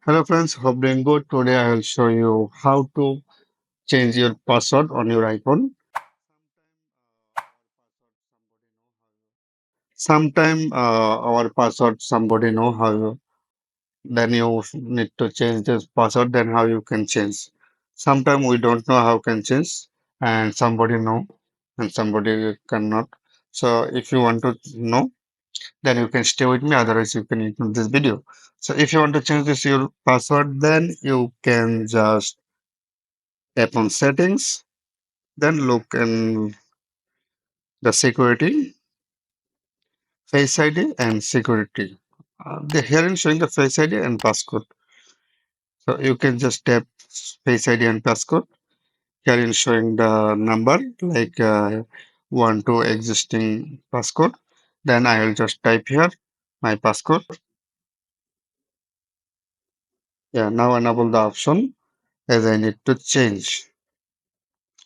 Hello friends, hope doing good. Today I will show you how to change your password on your iPhone. Sometime our password somebody know how then you need to change this password, then how you can change. Sometime we don't know how can change and somebody know and somebody cannot. So if you want to know, then you can stay with me, otherwise you can ignore this video. So if you want to change this your password, then you can just tap on settings, then look in the security, face ID and security. The here is showing the face ID and passcode. So you can just tap face ID and passcode. Here is showing the number like one to existing passcode. Then I will just type here my passcode. Yeah, now enable the option as I need to change.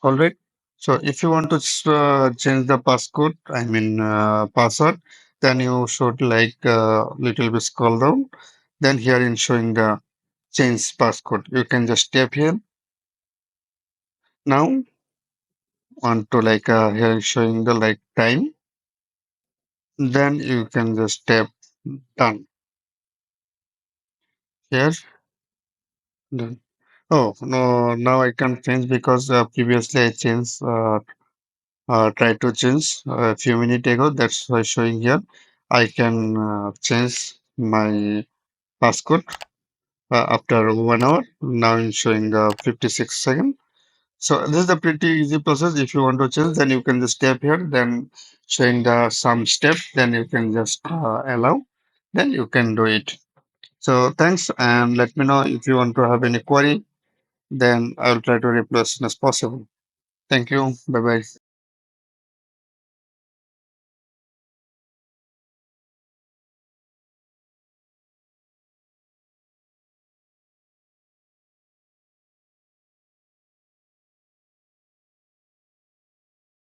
All right. So if you want to change the passcode, I mean password, then you should like little bit scroll down. Then here in showing the change passcode, you can just tap here. Now on to like here showing the like time. Then you can just tap done here. Done. Oh no, now I can change because previously I changed tried to change a few minutes ago. That's why showing here. I can change my passcode after 1 hour. Now it's showing 56 seconds. So this is a pretty easy process. If you want to change, then you can just tap here, then showing the some step, then you can just allow, then you can do it. So thanks, and let me know if you want to have any query, then I will try to reply as soon as possible. Thank you. Bye bye.